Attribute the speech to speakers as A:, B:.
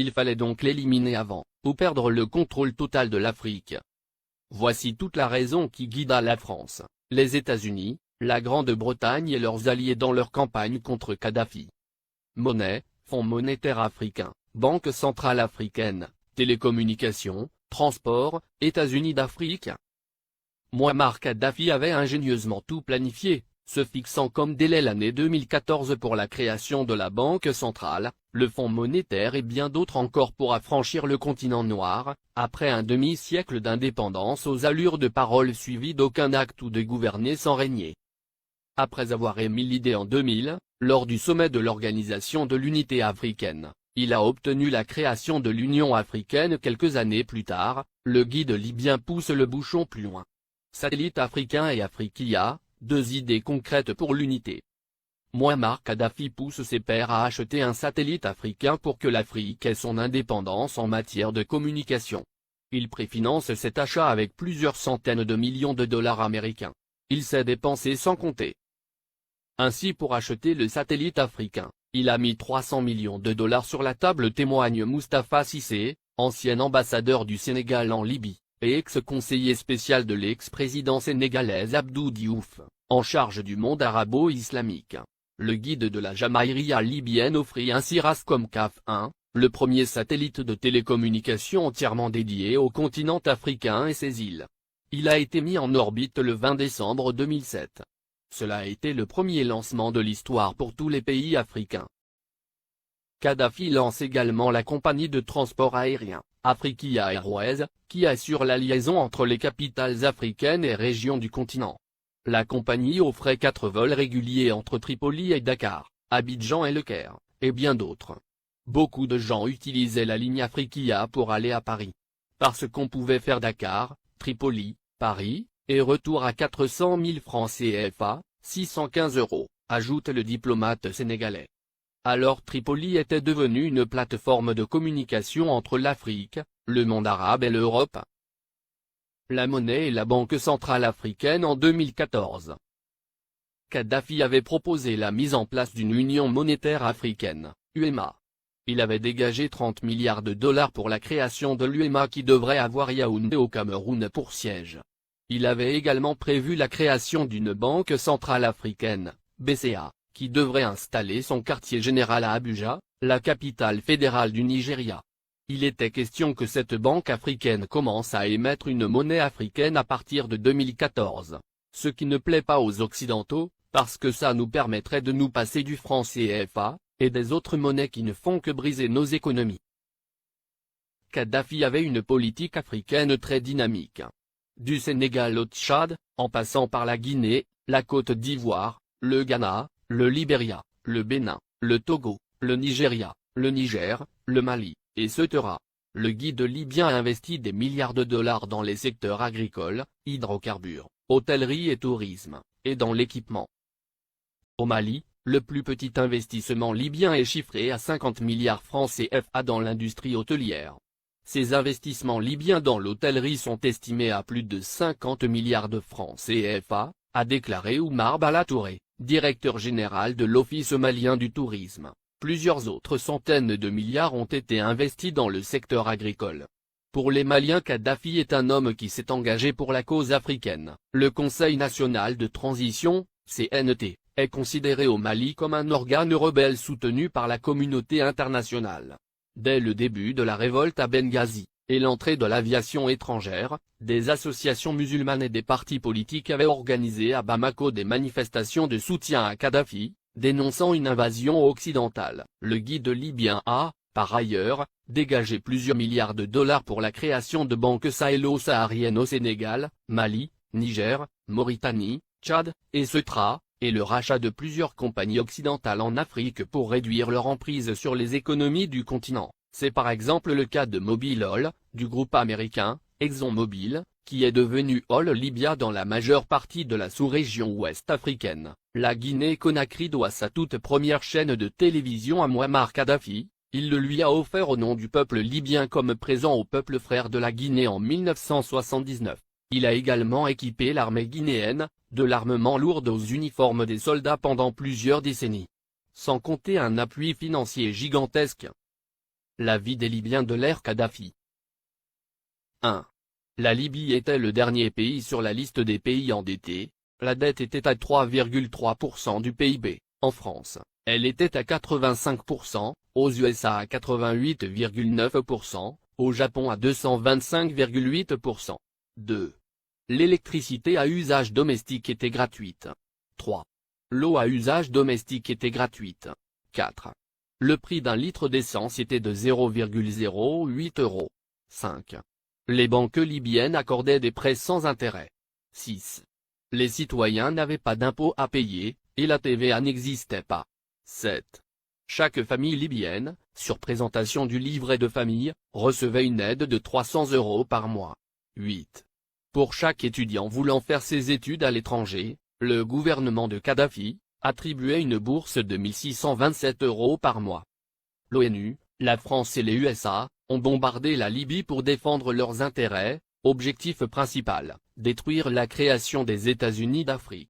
A: Il fallait donc l'éliminer avant, ou perdre le contrôle total de l'Afrique. Voici toute la raison qui guida la France, les États-Unis, la Grande-Bretagne et leurs alliés dans leur campagne contre Kadhafi. Monnaie, Fonds monétaire africain, Banque centrale africaine, télécommunications, transport, États-Unis d'Afrique. Mouammar Kadhafi avait ingénieusement tout planifié, se fixant comme délai l'année 2014 pour la création de la Banque centrale, le Fonds monétaire et bien d'autres encore pour affranchir le continent noir, après un demi-siècle d'indépendance aux allures de paroles suivies d'aucun acte ou de gouverner sans régner. Après avoir émis l'idée en 2000, lors du sommet de l'Organisation de l'Unité africaine, il a obtenu la création de l'Union africaine quelques années plus tard. Le guide libyen pousse le bouchon plus loin. Satellite africain et Afriquia, deux idées concrètes pour l'unité. Mouammar Kadhafi pousse ses pairs à acheter un satellite africain pour que l'Afrique ait son indépendance en matière de communication. Il préfinance cet achat avec plusieurs centaines de millions de dollars américains. Il s'est dépensé sans compter. Ainsi, pour acheter le satellite africain, il a mis 300 millions de dollars sur la table, témoigne Moustapha Cissé, ancien ambassadeur du Sénégal en Libye, et ex-conseiller spécial de l'ex-président sénégalais Abdou Diouf, en charge du monde arabo-islamique. Le guide de la Jamaïria libyenne offrit ainsi Rascom CAF 1, le premier satellite de télécommunication entièrement dédié au continent africain et ses îles. Il a été mis en orbite le 20 décembre 2007. Cela a été le premier lancement de l'histoire pour tous les pays africains. Kadhafi lance également la compagnie de transport aérien, Afriquia Airways, qui assure la liaison entre les capitales africaines et régions du continent. La compagnie offrait 4 vols réguliers entre Tripoli et Dakar, Abidjan et Le Caire, et bien d'autres. Beaucoup de gens utilisaient la ligne Afriquia pour aller à Paris. Parce qu'on pouvait faire Dakar, Tripoli, Paris, et retour à 400 000 francs CFA, 615 €, ajoute le diplomate sénégalais. Alors Tripoli était devenue une plateforme de communication entre l'Afrique, le monde arabe et l'Europe. La monnaie et la Banque centrale africaine en 2014. Kadhafi avait proposé la mise en place d'une union monétaire africaine, UEMA. Il avait dégagé 30 milliards de dollars pour la création de l'UEMA qui devrait avoir Yaoundé au Cameroun pour siège. Il avait également prévu la création d'une Banque centrale africaine, BCA, qui devrait installer son quartier général à Abuja, la capitale fédérale du Nigeria. Il était question que cette banque africaine commence à émettre une monnaie africaine à partir de 2014. Ce qui ne plaît pas aux Occidentaux, parce que ça nous permettrait de nous passer du franc CFA, et des autres monnaies qui ne font que briser nos économies. Kadhafi avait une politique africaine très dynamique. Du Sénégal au Tchad, en passant par la Guinée, la Côte d'Ivoire, le Ghana, le Libéria, le Bénin, le Togo, le Nigeria, le Niger, le Mali, etc. Le guide libyen a investi des milliards de dollars dans les secteurs agricoles, hydrocarbures, hôtellerie et tourisme, et dans l'équipement. Au Mali, le plus petit investissement libyen est chiffré à 50 milliards francs CFA dans l'industrie hôtelière. Ces investissements libyens dans l'hôtellerie sont estimés à plus de 50 milliards de francs CFA, a déclaré Oumar Bala Touré, directeur général de l'Office malien du tourisme. Plusieurs autres centaines de milliards ont été investis dans le secteur agricole. Pour les Maliens, Kadhafi est un homme qui s'est engagé pour la cause africaine. Le Conseil national de transition, CNT, est considéré au Mali comme un organe rebelle soutenu par la communauté internationale. Dès le début de la révolte à Benghazi, et l'entrée de l'aviation étrangère, des associations musulmanes et des partis politiques avaient organisé à Bamako des manifestations de soutien à Kadhafi, dénonçant une invasion occidentale. Le guide libyen a, par ailleurs, dégagé plusieurs milliards de dollars pour la création de banques sahélo-sahariennes au Sénégal, Mali, Niger, Mauritanie, Tchad, etc., et le rachat de plusieurs compagnies occidentales en Afrique pour réduire leur emprise sur les économies du continent. C'est par exemple le cas de Mobil Oil, du groupe américain, ExxonMobil, qui est devenu Oil Libya dans la majeure partie de la sous-région ouest africaine. La Guinée-Conakry doit sa toute première chaîne de télévision à Mouammar Kadhafi. Il le lui a offert au nom du peuple libyen comme présent au peuple frère de la Guinée en 1979. Il a également équipé l'armée guinéenne, de l'armement lourd aux uniformes des soldats pendant plusieurs décennies. Sans compter un appui financier gigantesque. La vie des Libyens de l'ère Kadhafi. 1. La Libye était le dernier pays sur la liste des pays endettés. La dette était à 3,3% du PIB. En France, elle était à 85%, aux USA à 88,9%, au Japon à 225,8%. 2. L'électricité à usage domestique était gratuite. 3. L'eau à usage domestique était gratuite. 4. Le prix d'un litre d'essence était de 0,08 €. 5. Les banques libyennes accordaient des prêts sans intérêt. 6. Les citoyens n'avaient pas d'impôts à payer, et la TVA n'existait pas. 7. Chaque famille libyenne, sur présentation du livret de famille, recevait une aide de 300 € par mois. 8. Pour chaque étudiant voulant faire ses études à l'étranger, le gouvernement de Kadhafi attribuait une bourse de 1627 € par mois. L'ONU, la France et les USA ont bombardé la Libye pour défendre leurs intérêts, objectif principal, détruire la création des États-Unis d'Afrique.